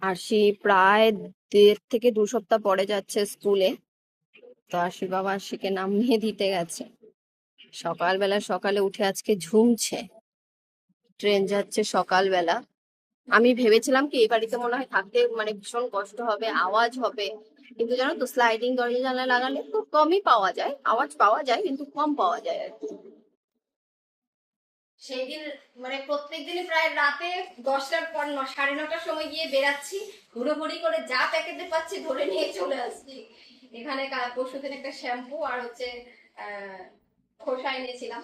আরশি প্রায় 1.5 থেকে 2 সপ্তাহ পরে যাচ্ছে স্কুলে। তো আরশির বাবা আরশিকে নামিয়ে দিতে গেছে। সকালে উঠে আজকে ঝুমছে, ট্রেন যাচ্ছে সকালবেলা। আমি ভেবেছিলাম কি এই বাড়িতে মনে হয় থাকতে মানে ভীষণ কষ্ট হবে, আওয়াজ হবে, কিন্তু জানো তো স্লাইডিং দরজা জানলা লাগালে খুব কমই পাওয়া যায়, আওয়াজ পাওয়া যায় কিন্তু কম পাওয়া যায় আর কি। সেই দিন মানে প্রত্যেকদিনই প্রায় রাতে 10টার পর 9:30টার সময় গিয়ে বেরাচ্ছি, হুড়োহুড়ি করে যা প্যাকেটে পাচ্ছি ধরে নিয়ে চলে আসছি। এখানে পরশুদিন একটা শ্যাম্পু আর হচ্ছে খোসা এনেছিলাম।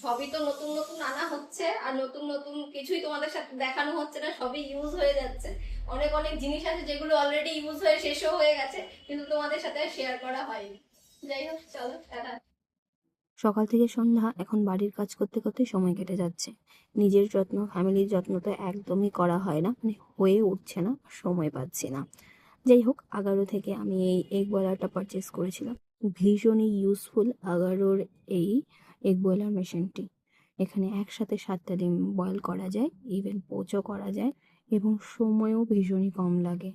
সবই তো নতুন নতুন আনা হচ্ছে, আর নতুন নতুন কিছুই তোমাদের সাথে দেখানো হচ্ছে না, সবই ইউজ হয়ে যাচ্ছে। অনেক অনেক জিনিস আছে যেগুলো অলরেডি ইউজ হয়ে শেষও হয়ে গেছে, কিন্তু তোমাদের সাথে শেয়ার করা হয়নি। যাই হোক, চলো টাটা। সকাল থেকে সন্ধ্যা এখন বাড়ির কাজ করতে করতে সময় কেটে যাচ্ছে। নিজের যত্ন, ফ্যামিলির যত্ন তো একদমই করা হয় না, মানে হয়ে উঠছে না, সময় পাচ্ছি না। যাই হোক, আগারো থেকে আমি এই এগ বয়লারটা পারচেস করেছিলাম। ভীষণই ইউজফুল আগারোর এই এগ বয়লার মেশিনটি। এখানে একসাথে 7টা ডিম বয়েল করা যায়, ইভেন পোচও করা যায়, এবং সময়ও ভীষণই কম লাগে।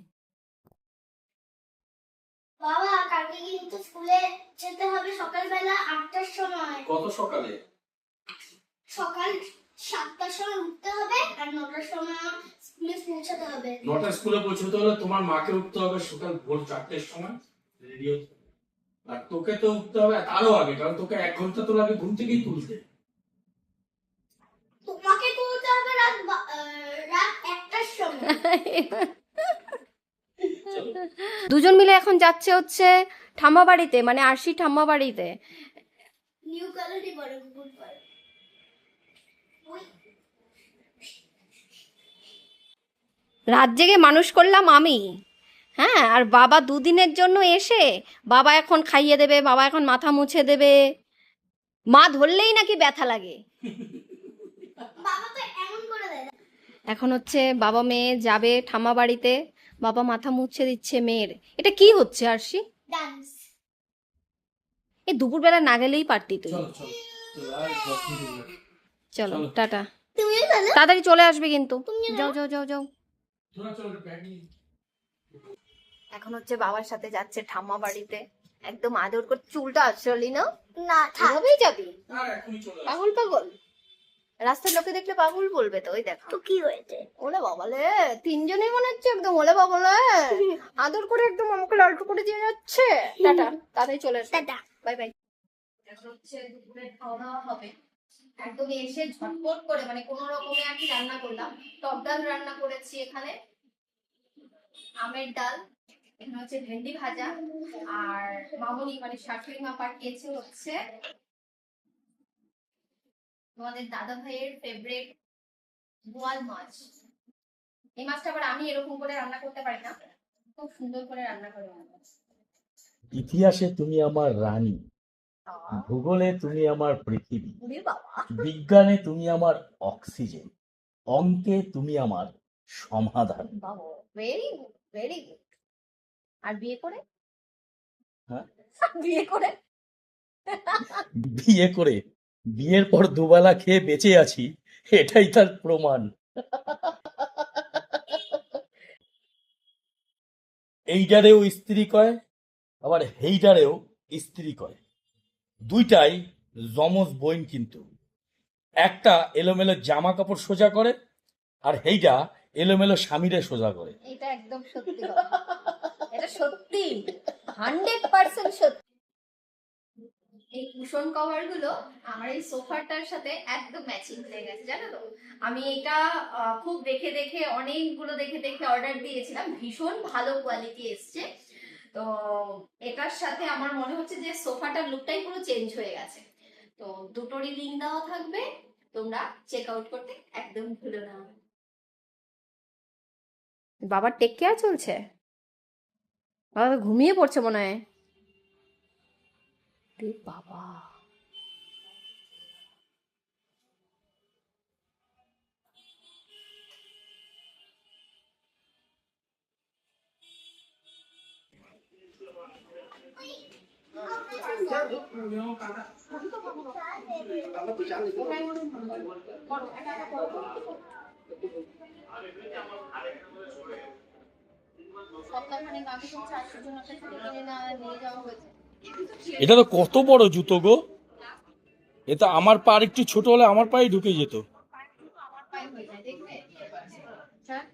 বাবা, কালকে কিন্তু স্কুলে যেতে হবে সকালবেলা 8টার সময়। কত সকালে? সকাল 7টার সময় উঠতে হবে আর 9টার সময় স্কুলে পৌঁছাতে হবে। 9টায় স্কুলে পৌঁছতে হলে তোমার মাকে উঠতে হবে সকাল ভোর 4টের সময়, রেডি হতে। আর তোকে তো উঠতে হবে তারও আগে, কারণ তোকে 1 ঘন্টা তো লাগে ঘুম থেকেই তুলতে। তোমাকে তুলতে হবে রাত 1টার সময়। দুজন মিলে এখন যাচ্ছে হচ্ছে ঠাম্মা বাড়িতে, মানে আরশি ঠাম্মা বাড়িতে। নিউ কালারই পরে গুড বাই। রাত জেগে মানুষ করলাম আমি, হ্যাঁ, আর বাবা দুদিনের জন্য এসে বাবা এখন খাইয়ে দেবে, বাবা এখন মাথা মুছে দেবে, মা ধরলেই নাকি ব্যথা লাগে। বাবা তো এমন করে দেয়। এখন হচ্ছে বাবা মেয়ে যাবে ঠাম্মা বাড়িতে, বাবা মাথা মুছে দিচ্ছে মেয়ের। এটা কি হচ্ছে আরশি? ডান্স। এই দুপুরবেলা না গেলেই পারতি তুই। চলো চলো চলো, আর 10 মিনিট লাগে। চলো টাটা, তুমিও চলো। তাড়াতাড়ি চলে আসবে কিন্তু। যাও যাও যাও যাও। তোরা চলো ব্যাগ নিয়ে। এখন হচ্ছে বাবার সাথে যাচ্ছে ঠাম্মা বাড়িতে, একদম আদর করে চুলটা আসলি না, না থাক। এভাবেই যাবি? আর এখনই চলে আসো। পাগল পাগল, রাস্তার লোকে দেখলে পাগল বলবে তো। ওই দেখো তো কি হয়েছে? ওলে বাবালে, তিনজনেই মনে হচ্ছে একদম ওলে বাবালে আদর করে একদম আমাকে লালটু করে দিয়ে যাচ্ছে। টাটা, তাড়াতাড়ি চলে এসো, টাটা। Bye bye. এখন হচ্ছে দুপুরে খাওয়া দাওয়া হবে। একদম এসে ঝটপট করে মানে কোনো রকমে আর কি রান্না করলাম। টক ডাল রান্না করেছি এখানে, আমের ডাল, এখানে হচ্ছে ভেন্ডি ভাজা, আর মামুনি মানে শাশুড়ি মা পাঠিয়েছে হচ্ছে তোমাদের দাদা ভাইয়ের ফেভারিট বোয়াল মাছ। এই মাছটা আবার আমি এরকম করে রান্না করতে পারি না, খুব সুন্দর করে রান্না করে আমার। ইতিহাসে তুমি আমার রানী, ভূগোলে তুমি আমার পৃথিবী, বিজ্ঞানে তুমি আমার অক্সিজেন, অঙ্কে তুমি আমার সমাধান। Very good, very good. আর বিয়ে করে? হ্যাঁ? বিয়ে করে? বিয়ে করে বিয়ের পর দুবেলা খেয়ে বেঁচে আছি, এটাই তার প্রমাণ। এইটারেও স্ত্রী কয়, আবার হেইটারেও স্ত্রী কয়। দুইটাই যমজ বোন, কিন্তু একটা এলোমেলো জামা কাপড় সোজা করে, আর হেইটা এলোমেলো স্বামীরে সোজা করে। এটা একদম সত্যি কথা, এটা সত্যি 100% সত্যি। এই কুশন কভার গুলো আমার এই সোফাটার সাথে একদম ম্যাচিং হয়ে গেছে, জানো তো। আমি এটা খুব দেখে দেখে অনেকগুলো দেখে দেখে অর্ডার দিয়েছিলাম, ভীষণ ভালো কোয়ালিটি এসছে। তো এটার সাথে আমার মনে হচ্ছে যে সোফাটার লুকটাই পুরো চেঞ্জ হয়ে গেছে। তো দুটোরই লিঙ্ক দেওয়া থাকবে, তোমরা চেক আউট করতে একদম ভুলো না। বাবার টেক কেয়ার চলছে, বাবা ঘুমিয়ে পড়ছে মনে হয়। বাবা মানে কাকে তুমি চারশোর জন্য একটা ছুটি কিনে নিয়ে যাওয়া হয়েছে। এটা তো কত বড় জুতো গো, এটা আমার পা আর একটু ছোট হলে আমার পায়ে ঢুকে যেত। আমার পায়ে হয়ে যায় দেখবে। হ্যাঁ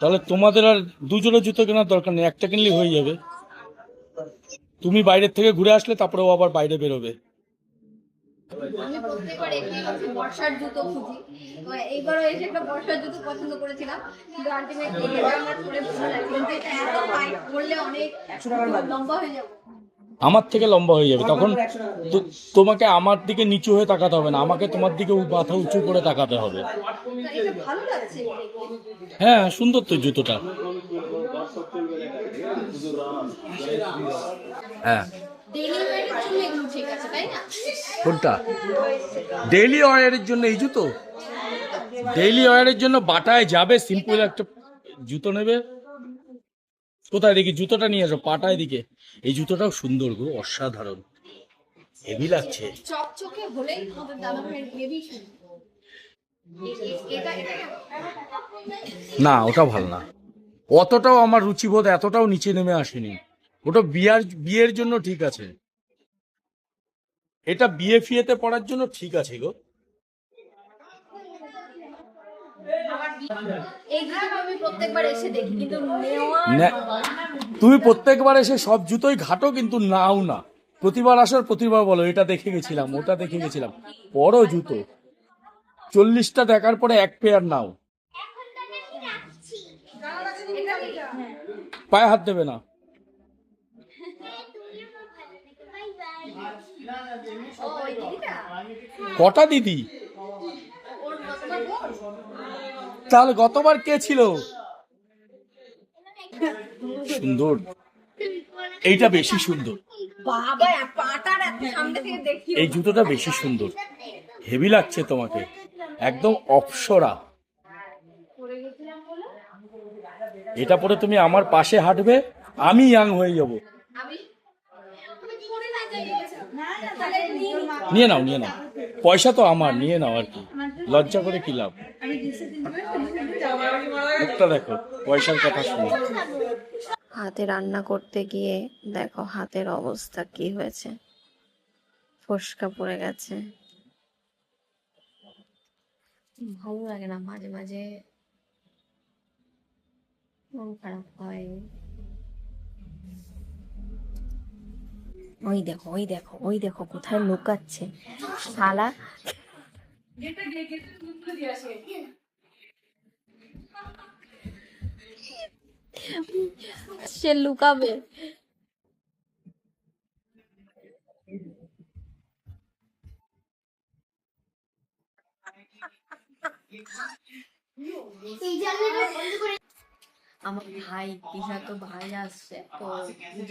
তাহলে তোমাদের আর দুজোড়া জুতো কেনার দরকার নেই, একটা কিনলে হয়ে যাবে। তুমি বাইরের থেকে ঘুরে আসলে তারপরে ও আবার বাইরে বেরোবে। আমি প্রত্যেকবার এসে হচ্ছে বর্ষার জুতো খুঁজি, তো এইবারও এসে একটা বর্ষার জুতো পছন্দ করেছিলাম, কিন্তু আলটিমেটলি এটা আমার পরে ভালো লাগে, কিন্তু এটা এত টাইট করলে অনেক লম্বা হয়ে যাবে। আমার থেকে লম্বা হয়ে যাবে তখন। তোমাকে আমার দিকে নিচু হয়ে তাকাতে হবে না, আমাকে তোমার দিকে মাথা উঁচু করে তাকাতে হবে। তা এটা ভালো লাগছে দেখতে। হ্যাঁ, সুন্দর তো জুতোটা। হ্যাঁ, ডেইলি ওয়্যারের জন্য এগুলো ঠিক আছে তাই না? কোনটা ডেইলি ওয়্যারের জন্য? এই জুতো ডেইলি ওয়্যারের জন্য বাটায় যাবে, সিম্পল একটা জুতো নেবে। কোথায় দেখি জুতোটা নিয়ে আসো, পাটায় দিকে। এই জুতোটাও সুন্দর গো, অসাধারণ, হেভি লাগছে। চকচকে হলেই আমাদের দাদা ভাইয়ের বেবি শুরু। এটা এটা না, ওটা ভালো না, অতটাও আমার রুচিবোধ এতটাও নিচে নেমে আসেনি। ওটা বিয়ের জন্য ঠিক আছে, এটা বিয়ে ফিয়েতে পড়ার জন্য ঠিক আছে গো। এই জুতো আমি প্রত্যেকবার এসে দেখি, কিন্তু নেওয়া তুমি প্রত্যেকবার এসে সব জুতোই ঘাটো, কিন্তু নাও না। প্রতিবার আসার প্রতিবার বলো এটা দেখে গেছিলাম, ওটা দেখে গেছিলাম। বড় জুতো 40টা দেখার পরে এক পেয়ার নাও। পায়ে হাত দেবে না। ও ওই দিদিটা কটা দিদি? ওর তোমার বোন? তাহলে গতবার কে ছিল? সুন্দর, এইটা বেশি সুন্দর। বাবা পাটার এত সামনে থেকে দেখি। এই জুতোটা বেশি সুন্দর, হেভি লাগছে তোমাকে, একদম অপ্সরা। এটা পরে তুমি আমার পাশে হাঁটবে, আমি ইয়াং হয়ে যাব। আমি পরে না যাই না না তাহলে নিয়ে নাও, নিয়ে নাও, পয়সা তো আমার, নিয়ে নাও আর কি, লজ্জা করে কি লাভ। মুখটা দেখো, পয়সার কথা শুনো। হাতে রান্না করতে গিয়ে দেখো হাতের অবস্থা কি হয়েছে, ফোসকা পড়ে গেছে। ভালো লাগে না, মাঝে মাঝে মন খারাপ হয়। ওই দেখো, ওই দেখো, ওই দেখো কোথায় লুকাচ্ছে শালা। সে লুকাবে। এই জানলাটা বন্ধ করে আমার ভাই তো ভাই আসছে, তো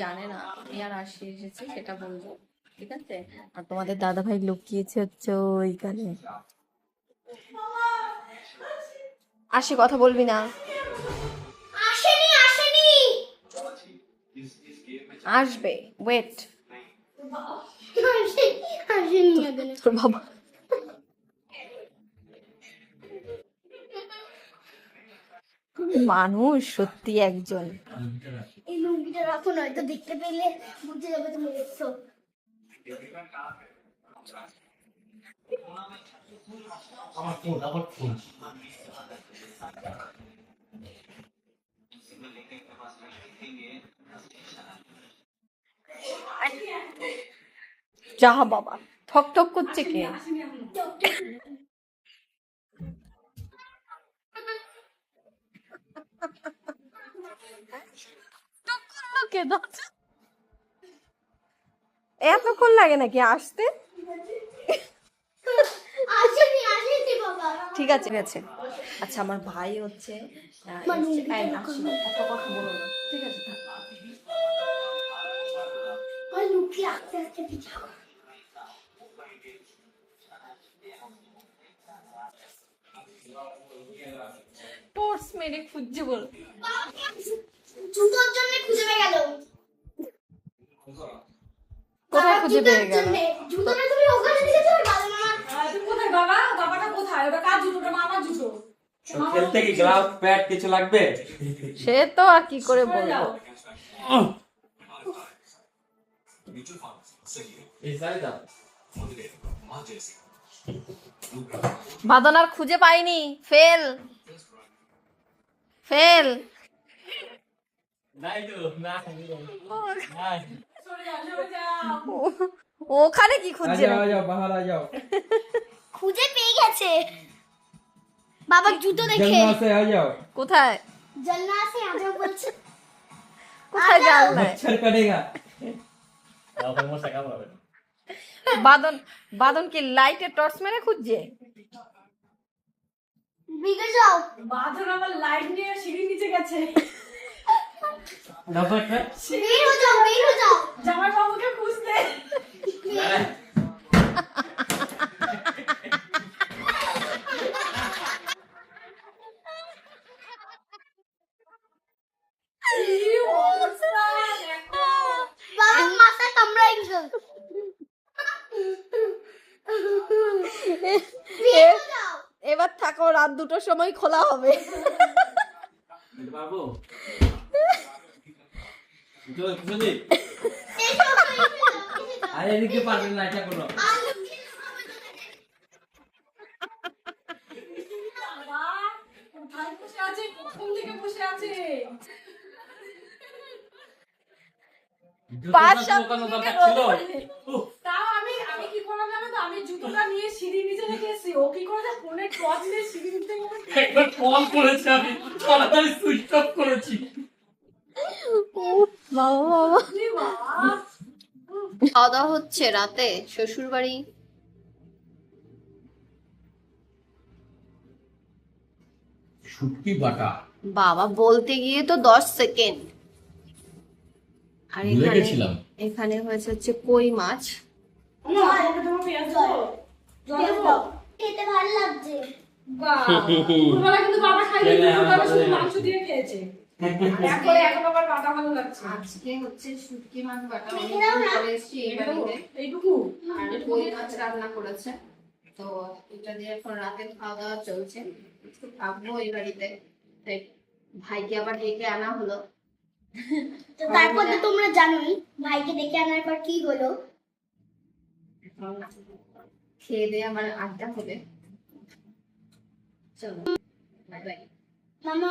জানে না আমি আর আসি এসেছি, সেটা বলবো, ঠিক আছে? আর তোমাদের দাদা ভাই লুকিয়েছে হচ্ছে ওইখানে। আসি, কথা বলবি না। আসেনি আসেনি আসবে, ওয়েট। আসেনি এখানে। তোর বাবা মানুষ সত্যি একজন। এই লুঙ্গিটা রাখো, নয়তো দেখতে পেলে বুঝতে যাবে তুমি এসছো। যা বাবা, ঠক ঠক করছে কে? এতক্ষণ লাগে নাকি আসতে? আসেনি আসেনি বাবা। ঠিক আছে, ঠিক আছে। আচ্ছা, আমার ভাই হচ্ছে আসি, এত কথা বলো না, ঠিক আছে? ওই লুঙ্গি আস্তে আস্তে পিছাও। টোর্স মেরে খুঁজছে বলো। জুতোর জন্য খুঁজে পেয়ে গেল। কোথায় খুঁজে পেয়ে গেল? জুতোটা তুমি ওখানে দিয়েছো বাবা মামা। তুই কোথায় বাবা? বাবাটা কোথায়? ওটা কার জুতো? ওটা মামার জুতো। খেলতে কি গ্লাভস প্যাড কিছু লাগবে? সে তো আর কি করে বলবো। বাদন আর খুঁজে পাইনি, ফেল ফেল। ওখানে কি খুঁজছে? খুঁজে পেয়ে গেছে বাবা জুতো দেখে। কোথায় জলনা আছে আজও বলছে কোথায় জানলে? বাদন বাদন কি লাইটে টর্চ মেরে খুঁজছে? বিগে যাও। বাঁধন আবার লাইট নিয়ে সিঁড়ির নিচে গেছে। বের হয়ে যাও, বের হয়ে যাও। জামাই বাবুকে খুঁজতে। বাবা মাথা কামড়াই গেল। বের হয়ে যাও। এবার থাকো, রাত 2টোর সময় খোলা হবে। বাবু এসো, আরে এদিকে পারবেন না এটা করো। কোথায় বসে আছে? প্রথম থেকে বসে আছে। দোকানো দরকার ছিল। তাও আমি কি করলাম জানো তো? আমি জুতোটা নিয়ে সিঁড়ির নিচে রেখে এসেছি। ও কি করেছে? ফোনে টর্চ দিয়ে সিঁড়ির নিচে গেছে। একবার কল করেছি আমি, তাড়াতাড়ি সুইচ অফ করেছি। খাওয়া দাওয়া হচ্ছে রাতে শ্বশুর বাড়ি। শুটকি বাটা বাবা বলতে গিয়ে তো 10 সেকেন্ড। আর ভুলে এখানে গেছিলাম। এখানে হয়েছে হচ্ছে কই মাছ। খেতে ভালো লাগছে। আজকে হচ্ছে শুটকি মাছ বাটা মেখে দাও না। করে এসেছি এই বাড়িতে। আর কই মাছ রান্না করেছে, তো এটা দিয়ে এখন রাতে খাওয়া দাওয়া চলছে। একটু থাকবো এই বাড়িতে, তাই ভাইকে আবার ডেকে আনা হলো। তো তারপর তো তোমরা জানোই ভাইকে ডেকে আনার পর কি হলো। এখন খেয়ে দিয়ে আমার আড্ডা হবে। চলো বাই বাই। মামা